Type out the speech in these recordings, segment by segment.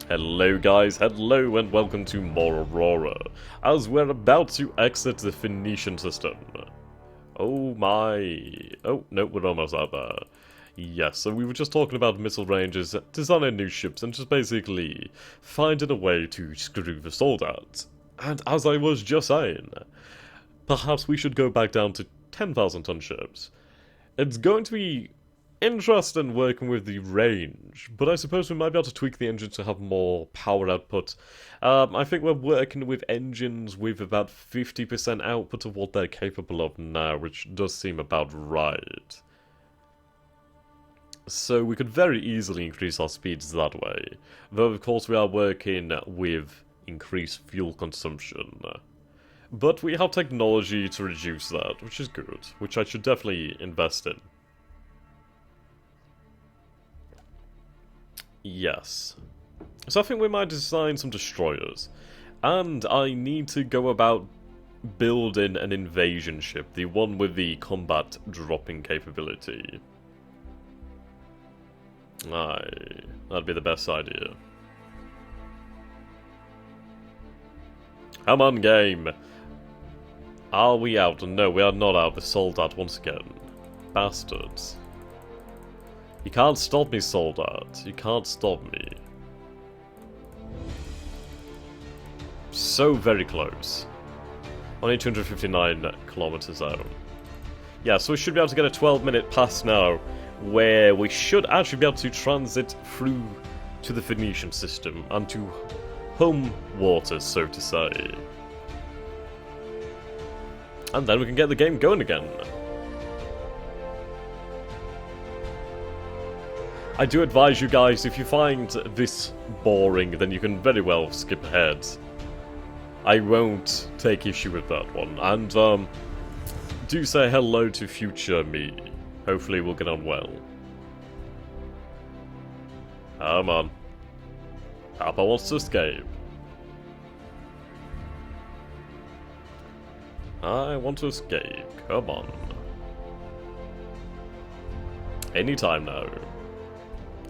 Hello guys, hello and welcome to more Aurora, as we're about to exit the Phoenician system. Oh my... Oh, no, we're almost out there. Yes, so we were just talking about missile ranges, designing new ships, and just basically finding a way to screw the soldat. And as I was just saying, perhaps we should go back down to 10,000 ton ships. It's going to be interesting working with the range, but I suppose we might be able to tweak the engine to have more power output. I think we're working with engines with about 50% output of what they're capable of now, which does seem about right. So we could very easily increase our speeds that way, though of course we are working with increased fuel consumption. But we have technology to reduce that, which is good, which I should definitely invest in. Yes. So I think we might design some destroyers. And I need to go about building an invasion ship, the one with the combat dropping capability. Aye, that'd be the best idea. Come on, game! Are we out? No, we are not out. They sold out once again. Bastards. You can't stop me, soldat. You can't stop me. So very close. Only 259 kilometers out. Yeah, so we should be able to get a 12-minute pass now, where we should actually be able to transit through to the Phoenician system and to home waters, so to say. And then we can get the game going again. I do advise you guys, if you find this boring, then you can very well skip ahead. I won't take issue with that one. And, do say hello to future me. Hopefully we'll get on well. Come on. Papa wants to escape. I want to escape. Come on. Anytime now.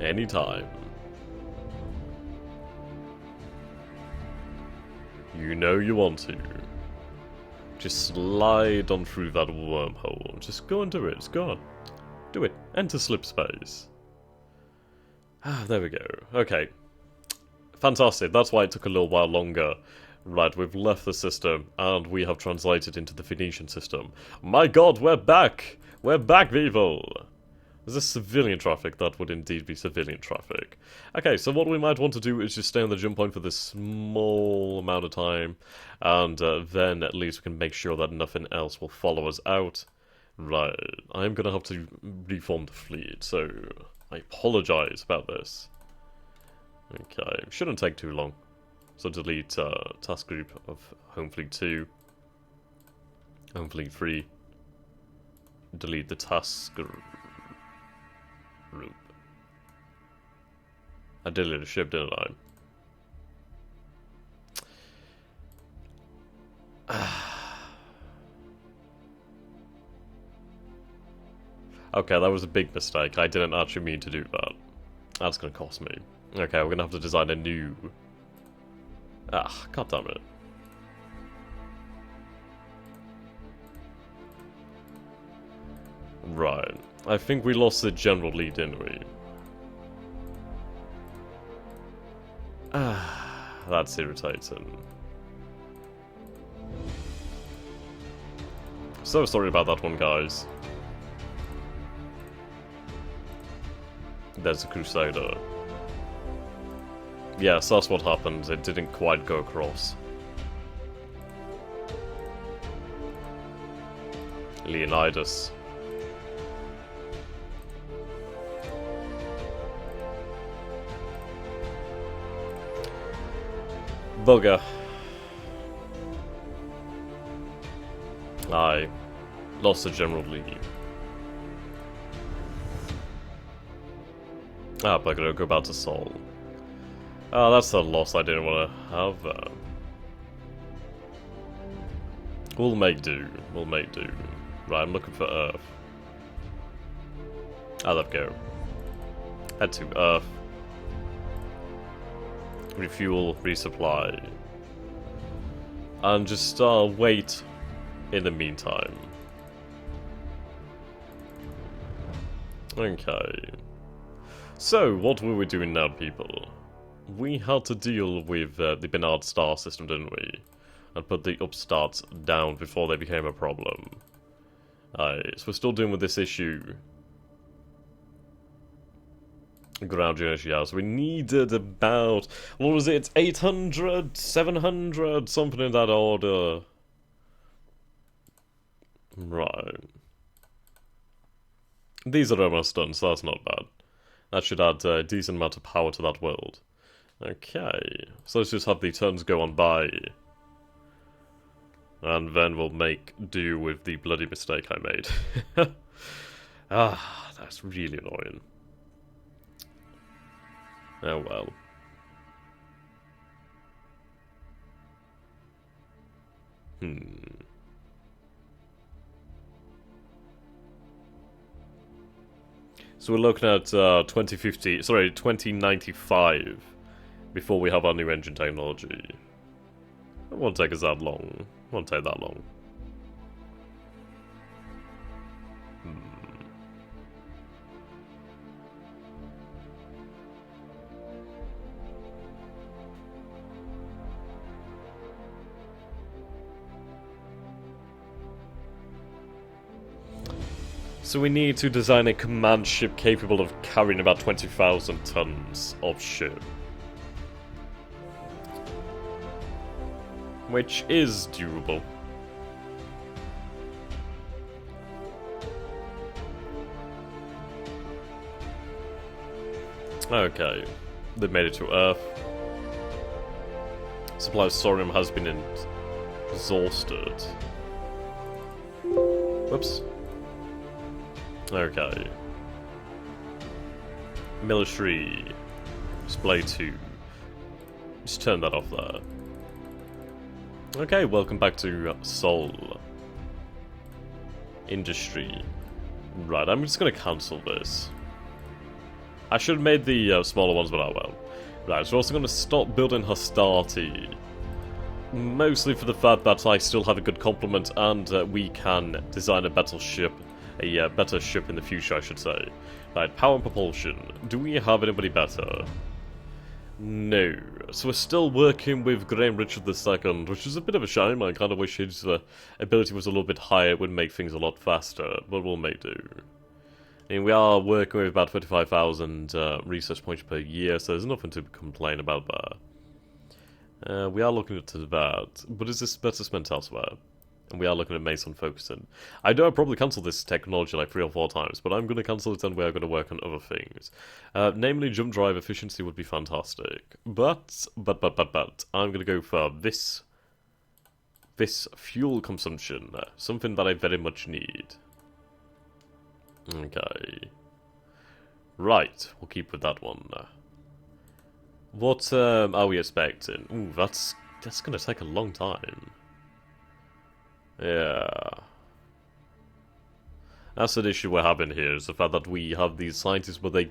Anytime. You know you want to. Just slide on through that wormhole. Just go and do it. Go on. Do it. Enter slip space. Ah, there we go. Okay. Fantastic. That's why it took a little while longer. Right, we've left the system, and we have translated into the Phoenician system. My god, we're back! We're back, people! Is this civilian traffic? That would indeed be civilian traffic. Okay, so what we might want to do is just stay on the jump point for this small amount of time, and then at least we can make sure that nothing else will follow us out. Right, I'm gonna have to reform the fleet, so I apologize about this. Okay, shouldn't take too long. So delete task group of Home Fleet 2, Home Fleet 3, delete the task group. I deleted a ship, didn't I? Okay, that was a big mistake. I didn't actually mean to do that. That's gonna cost me. Okay, we're gonna have to design a new... Ah, goddammit. Right. I think we lost the general lead, didn't we? Ah, that's irritating. So sorry about that one, guys. There's a Crusader. Yes, that's what happened. It didn't quite go across. Leonidas. Bugger. I lost the general lead. Ah, bugger, go back to Sol. Ah, that's a loss I didn't want to have. We'll make do. We'll make do. Right, I'm looking for Earth. Ah, there we go. Head to Earth. refuel, resupply, and just wait in the meantime. Okay. So, what were we doing now, people? We had to deal with the Bernard star system, didn't we? And put the upstarts down before they became a problem. So we're still dealing with this issue. Ground unit, yeah, so we needed about, what was it, 800, 700, something in that order. Right. These are almost done, so that's not bad. That should add a decent amount of power to that world. Okay, so let's just have the turns go on by. And then we'll make do with the bloody mistake I made. Ah, that's really annoying. Oh well. So we're looking at 2095 before we have our new engine technology. It won't take us that long. It won't take that long. So we need to design a command ship capable of carrying about 20,000 tons of ship. Which is doable. Okay, they made it to Earth. Supply of thorium has been exhausted. Whoops. Okay. Military. Display 2. Just turn that off there. Okay, welcome back to Seoul. Industry. Right, I'm just gonna cancel this. I should have made the smaller ones, but oh well. Right, so we're also gonna stop building hostility. Mostly for the fact that I still have a good complement and we can design a better ship. A better ship in the future, I should say. Right, power and propulsion. Do we have anybody better? No. So we're still working with Graham Richard II, which is a bit of a shame. I kind of wish his ability was a little bit higher. It would make things a lot faster, but we'll make do. I mean, we are working with about 25,000 research points per year, so there's nothing to complain about there. We are looking at that, but is this better spent elsewhere? And we are looking at Mason focusing. I know I probably cancelled this technology like 3 or 4 times, but I'm going to cancel it and we are going to work on other things. Namely, jump drive efficiency would be fantastic. But, I'm going to go for this fuel consumption. Something that I very much need. Okay. Right, we'll keep with that one. What are we expecting? Ooh, that's going to take a long time. Yeah. That's an issue we're having here, is the fact that we have these scientists, but they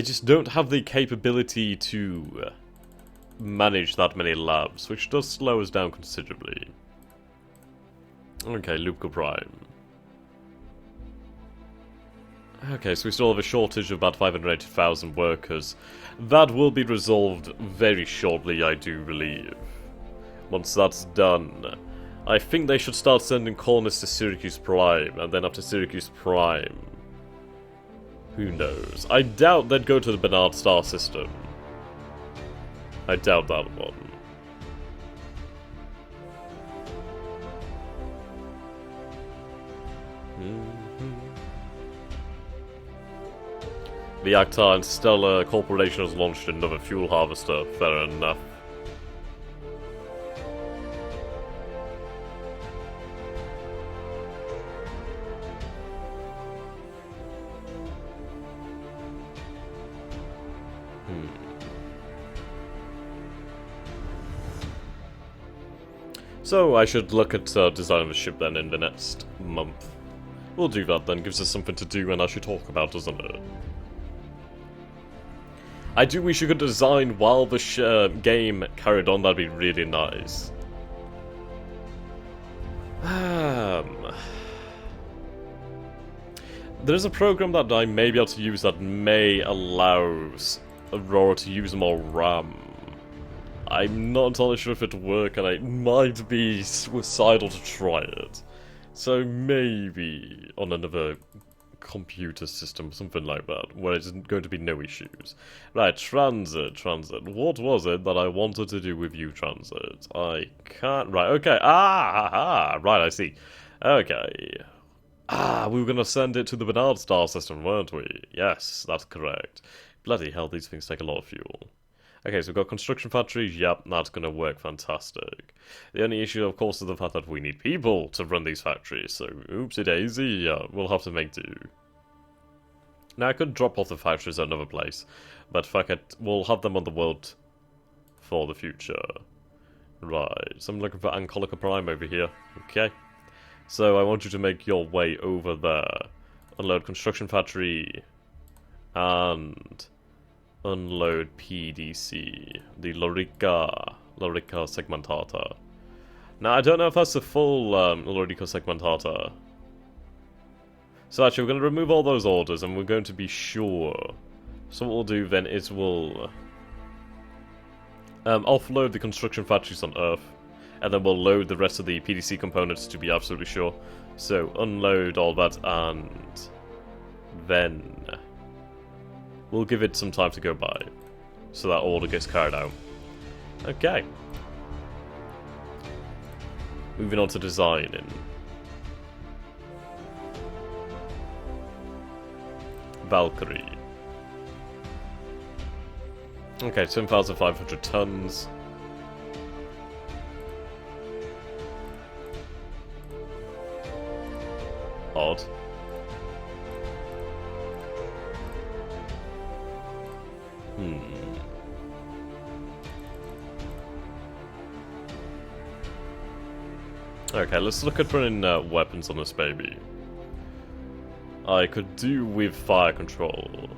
just don't have the capability to manage that many labs, which does slow us down considerably. Okay, Luca Prime. Okay, so we still have a shortage of about 580,000 workers. That will be resolved very shortly, I do believe. Once that's done, I think they should start sending colonists to Syracuse Prime, and then after Syracuse Prime, who knows? I doubt they'd go to the Bernard star system. I doubt that one. The Actar and Stellar Corporation has launched another fuel harvester, fair enough. So I should look at design of a ship then in the next month. We'll do that then, gives us something to do and actually talk about, doesn't it? I do wish you could design while the game carried on. That'd be really nice. There's a program that I may be able to use that may allow Aurora to use more RAM. I'm not entirely sure if it'll work, and it might be suicidal to try it. So maybe on another computer system, something like that, where it's going to be no issues. Right, transit. What was it that I wanted to do with you, transit? I can't... Right, okay. Right, I see. Okay. We were going to send it to the Bernard star system, weren't we? Yes, that's correct. Bloody hell, these things take a lot of fuel. Okay, so we've got construction factories. Yep, that's going to work fantastic. The only issue, of course, is the fact that we need people to run these factories. So, oopsie daisy, we'll have to make do. Now, I could drop off the factories at another place, but fuck it, we'll have them on the world for the future. Right, so I'm looking for Ancolica Prime over here. Okay. So, I want you to make your way over there. Unload construction factory. And... unload PDC, the Lorica segmentata. Now, I don't know if that's the full Lorica segmentata. So actually, we're going to remove all those orders, and we're going to be sure. So what we'll do then is we'll offload the construction factories on Earth, and then we'll load the rest of the PDC components to be absolutely sure. So unload all that, and then we'll give it some time to go by, so that order gets carried out. Okay. Moving on to designing. Valkyrie. Okay, 10,500 tons. Odd. Okay, let's look at putting weapons on this baby. I could do with fire control.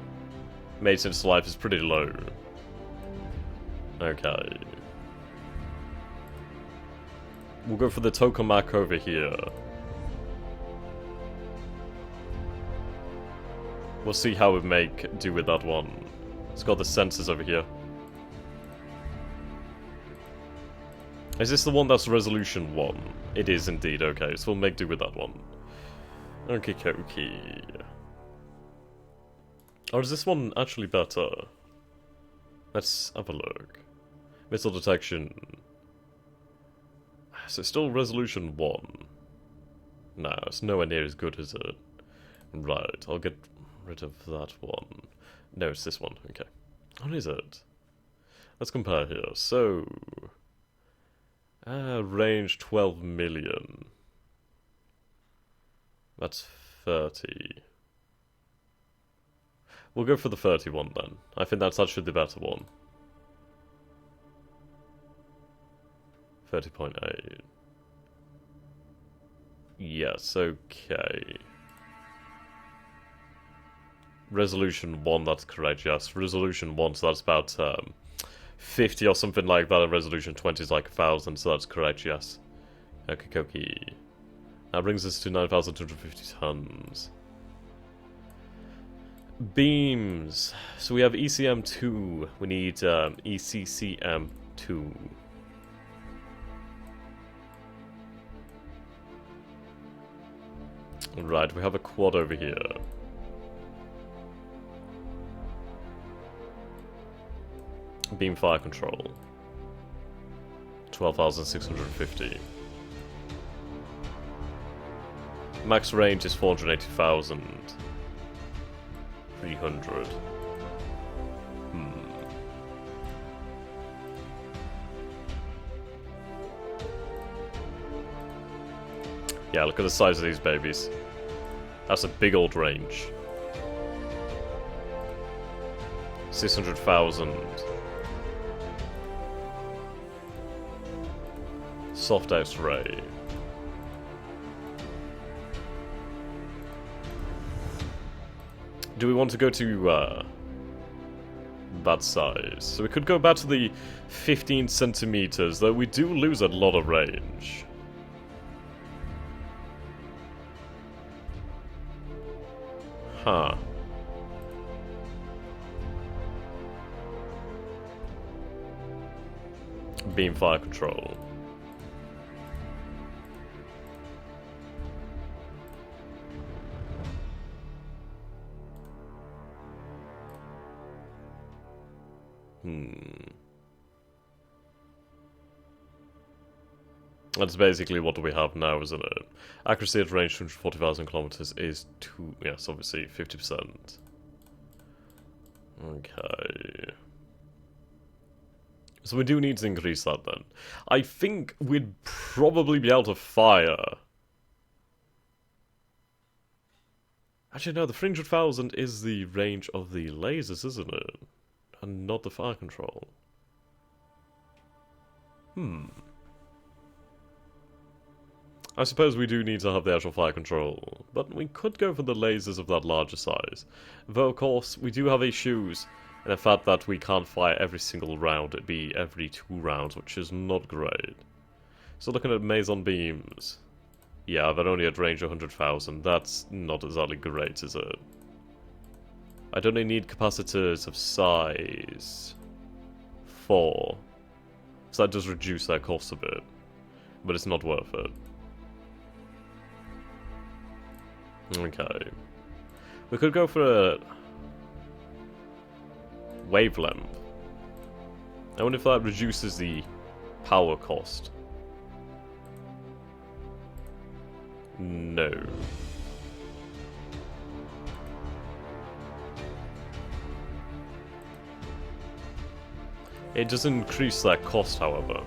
Maintenance life is pretty low. Okay. We'll go for the tokamak over here. We'll see how we make do with that one. It's got the sensors over here. Is this the one that's resolution 1? It is indeed, okay, so we'll make do with that one. Okay. Or is this one actually better? Let's have a look. Missile detection. So it's still resolution 1. No, it's nowhere near as good as it. Right, I'll get rid of that one. No, it's this one, okay. What is it? Let's compare here. So... range 12 million. That's 30. We'll go for the 31 then. I think that's actually the better one. 30.8. Yes, okay. Resolution 1, that's correct, yes. Resolution 1, so that's about 50 or something like that, and resolution 20 is like 1,000, so that's correct, yes. Okay. That brings us to 9,250 tons. Beams. So we have ECM2. We need ECCM2. Right, we have a quad over here. Beam fire control. 12,650. Max range is 480,000. 300. Yeah, look at the size of these babies. That's a big old range. 600,000. Soft X-ray. Do we want to go to that size. So we could go back to the 15 centimeters, though we do lose a lot of range. Huh. Beam fire control. That's basically what we have now, isn't it? Accuracy at range 240,000 kilometers is yes, obviously 50%. Okay. So we do need to increase that then. I think we'd probably be able to fire. Actually, no, the 300,000 is the range of the lasers, isn't it? And not the fire control. I suppose we do need to have the actual fire control, but we could go for the lasers of that larger size. Though, of course, we do have issues in the fact that we can't fire every single round. It'd be every 2 rounds, which is not great. So looking at Mason beams, yeah, they're only at range 100,000. That's not exactly great, is it? I'd only need capacitors of size 4. So that does reduce their cost a bit. But it's not worth it. Okay. We could go for a wavelength. I wonder if that reduces the power cost. No. It does increase that cost, however.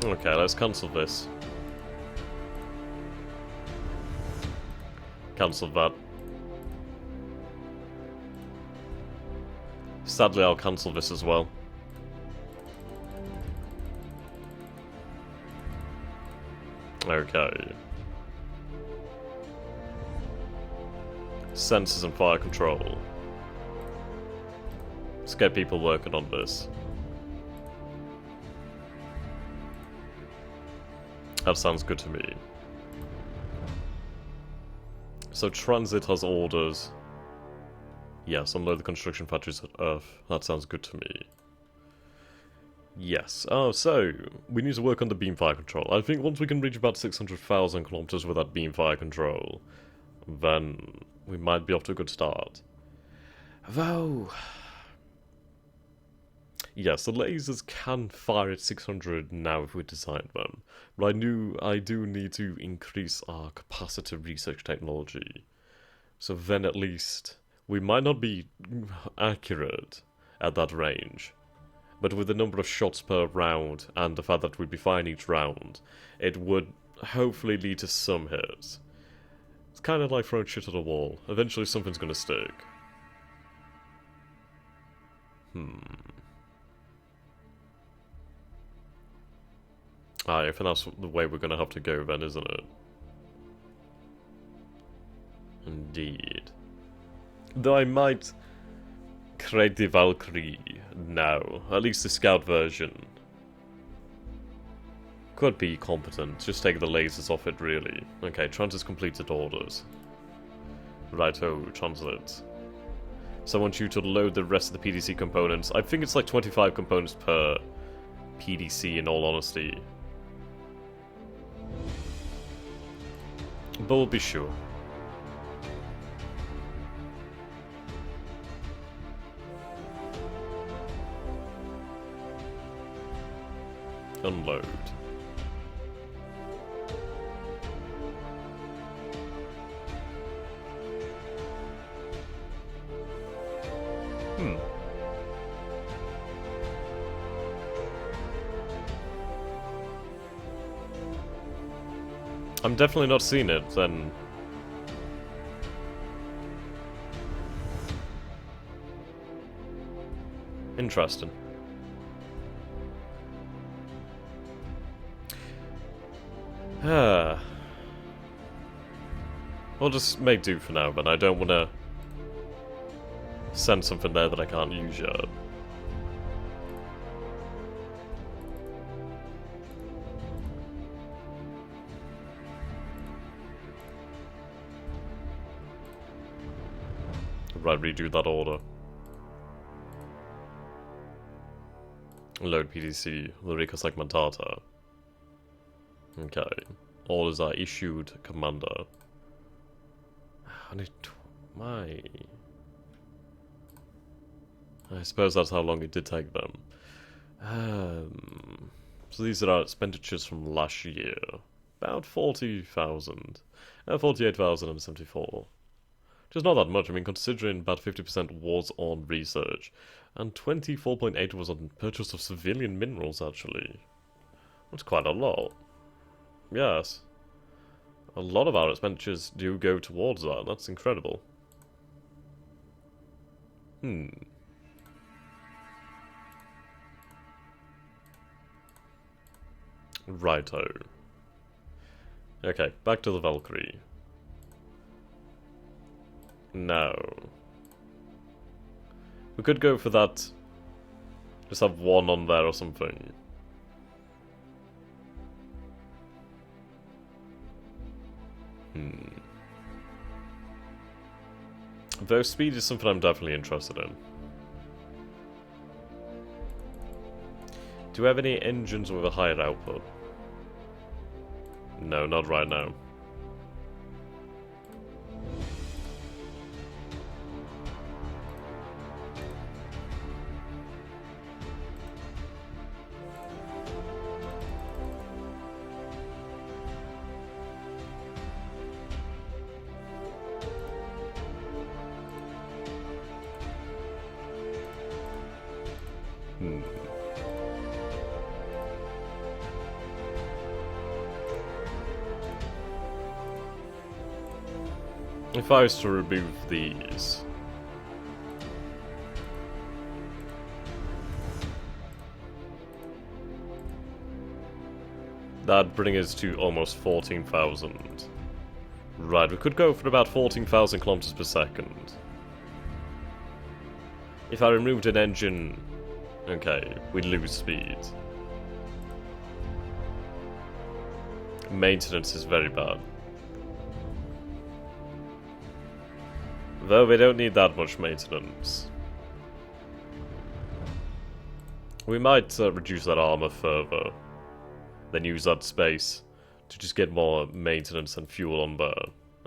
Okay, let's cancel this. Cancel that. Sadly, I'll cancel this as well. Okay. Sensors and fire control. Let's get people working on this. That sounds good to me. So Transit has orders. Yes, unload the construction factories at Earth. That sounds good to me. Yes. Oh, so we need to work on the beam fire control. I think once we can reach about 600,000 kilometers with that beam fire control, then we might be off to a good start. Though, yes, the lasers can fire at 600 now if we design them, but I do need to increase our capacitor research technology. So then at least we might not be accurate at that range, but with the number of shots per round and the fact that we'd be firing each round, it would hopefully lead to some hits. It's kind of like throwing shit at a wall. Eventually something's gonna stick. I think that's the way we're gonna have to go then, isn't it? Indeed. Though I might create the Valkyrie now, at least the scout version. Could be competent, just take the lasers off it really. Okay, Transit's completed orders. Righto, Transit. So I want you to load the rest of the PDC components. I think it's like 25 components per PDC in all honesty. But we'll be sure. Unload. I'm definitely not seeing it, then Interesting. We'll just make do for now, but I don't want to send something there that I can't use yet. Right, redo that order. Load PDC, Lurica Segmentata. Okay. Orders are issued, Commander. I suppose that's how long it did take them. So these are our expenditures from last year. About 40,000. 48,074. Which is not that much, I mean, considering about 50% was on research. And 24.8 was on purchase of civilian minerals, actually. That's quite a lot. Yes. A lot of our expenditures do go towards that. That's incredible. Righto. Okay, back to the Valkyrie. No. We could go for that. Just have one on there or something. Though speed is something I'm definitely interested in. Do we have any engines with a higher output? No, not right now. If I was to remove these... that'd bring us to almost 14,000. Right, we could go for about 14,000 kilometers per second. If I removed an engine... okay, we'd lose speed. Maintenance is very bad. Though we don't need that much maintenance. We might reduce that armor further. Then use that space to just get more maintenance and fuel on there.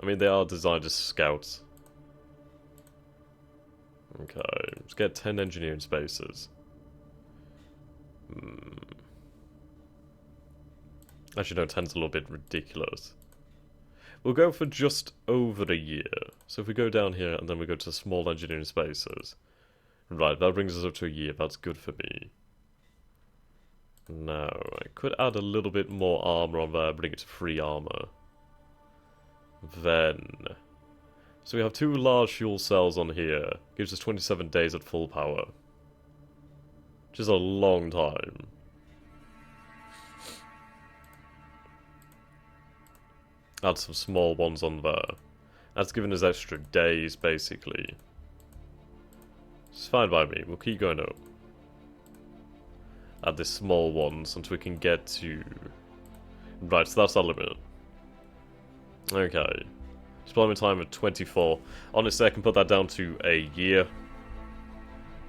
I mean, they are designed as scouts. Okay, let's get 10 engineering spaces. Actually, no, 10's a little bit ridiculous. We'll go for just over a year. So if we go down here and then we go to small engineering spaces. Right, that brings us up to a year. That's good for me. Now, I could add a little bit more armor on there, bring it to free armor. Then... so we have 2 large fuel cells on here. Gives us 27 days at full power. Which is a long time. Add some small ones on there. That's given us extra days, basically. It's fine by me. We'll keep going up. Add this small ones until we can get to... right, so that's our limit. Okay. Deployment time of 24. Honestly, I can put that down to a year.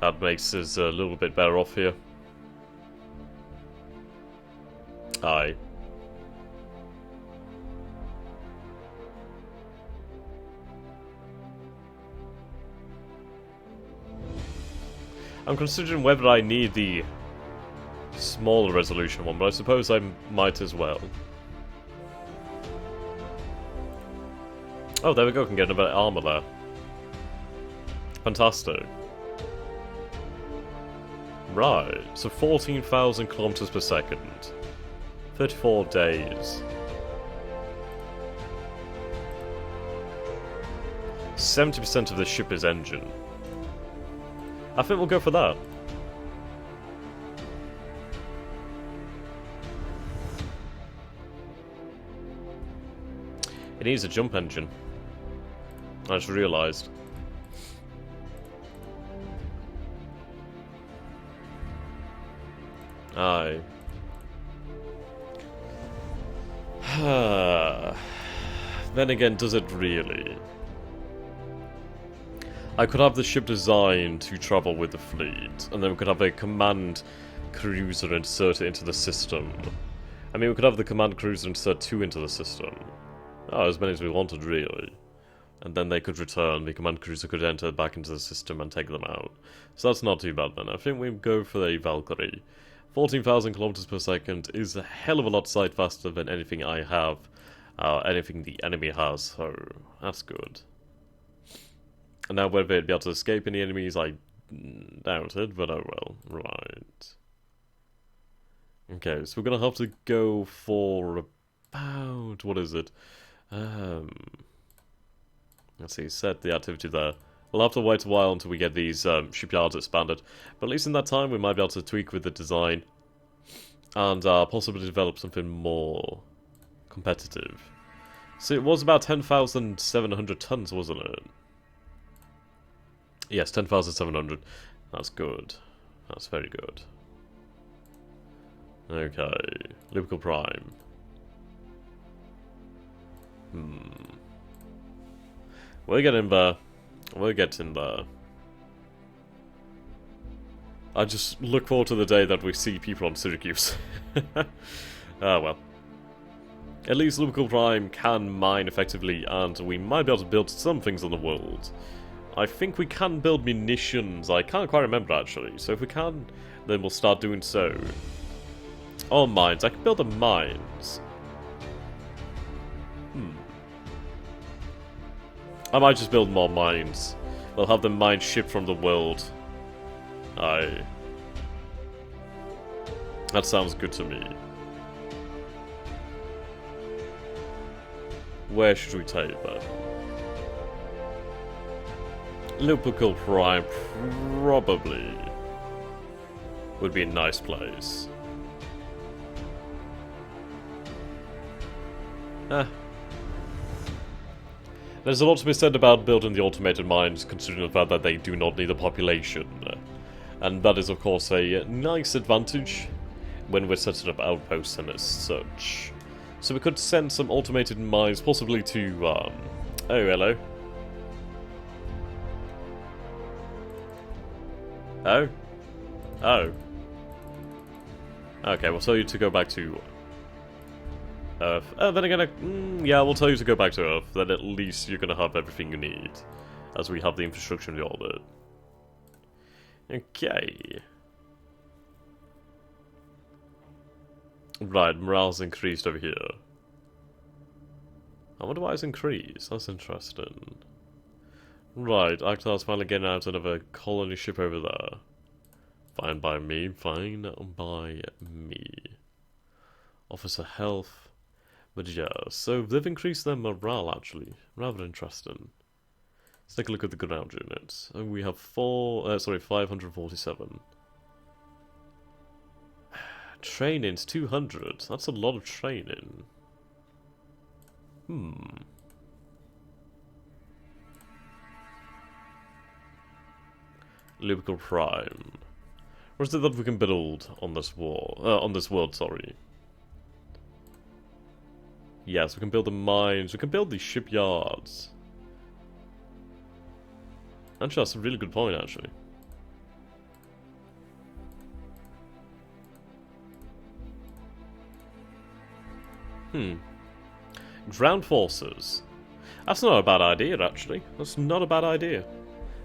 That makes us a little bit better off here. Aye. I'm considering whether I need the smaller resolution one, but I suppose I might as well. Oh, there we go, can get a bit of armor there. Fantastic. Right, so 14,000 kilometers per second. 34 days. 70% of the ship is engine. I think we'll go for that. It needs a jump engine. I just realised. Aye. Then again, does it really? I could have the ship designed to travel with the fleet, and then we could have a command cruiser inserted into the system. I mean, we could have the command cruiser insert 2 into the system. Oh, as many as we wanted, really. And then they could return, the command cruiser could enter back into the system and take them out. So that's not too bad then. I think we go for a Valkyrie. 14,000 kilometers per second is a hell of a lot sight faster than anything I have, anything the enemy has, so that's good. And now whether they'd be able to escape any enemies, I doubt it, but oh well. Right. Okay, so we're gonna have to go for about, what is it? Let's see, set the activity there. We'll have to wait a while until we get these shipyards expanded, but at least in that time we might be able to tweak with the design and possibly develop something more competitive. So it was about 10,700 tons, wasn't it? Yes, 10,700. That's good. That's very good. Okay, Liverpool Prime. We're getting there. We're getting there. I just look forward to the day that we see people on Syracuse. Well. At least Liverpool Prime can mine effectively, and we might be able to build some things on the world. I think we can build munitions. I can't quite remember, actually. So if we can, then we'll start doing so. Oh, mines. I can build the mines. I might just build more mines. We'll have them mine shipped from the world. Aye. That sounds good to me. Where should we take that? Liverpool Prime probably would be a nice place. There's a lot to be said about building the automated mines, considering the fact that they do not need a population. And that is, of course, a nice advantage when we're setting up outposts and as such. So we could send some automated mines, possibly to, oh, hello. Oh? Oh. Okay, we'll tell you to go back to Earth. Then again, yeah, we'll tell you to go back to Earth. Then at least you're gonna have everything you need, as we have the infrastructure in the orbit. Okay. Right, morale's increased over here. I wonder why it's increased. That's interesting. Right, Akhtar's finally getting out another colony ship over there. Fine by me, fine by me. Officer health. But yeah, so they've increased their morale actually. Rather interesting. Let's take a look at the ground units. And we have 547. Training's 200. That's a lot of training. Liverpool Prime. Or is it that we can build on this on this world, sorry. Yes, we can build the mines, we can build these shipyards. Actually, that's a really good point, actually. Ground forces. That's not a bad idea, actually. That's not a bad idea.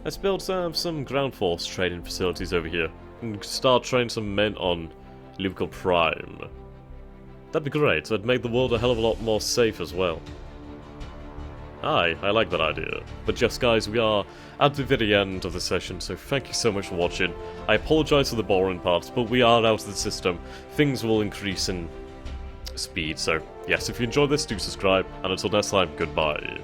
Let's build some ground force training facilities over here. And start training some men on Liverpool Prime. That'd be great. That'd make the world a hell of a lot more safe as well. Aye, I like that idea. But yes, guys, we are at the very end of the session, so thank you so much for watching. I apologise for the boring parts, but we are out of the system. Things will increase in speed, so yes, if you enjoyed this, do subscribe, and until next time, goodbye.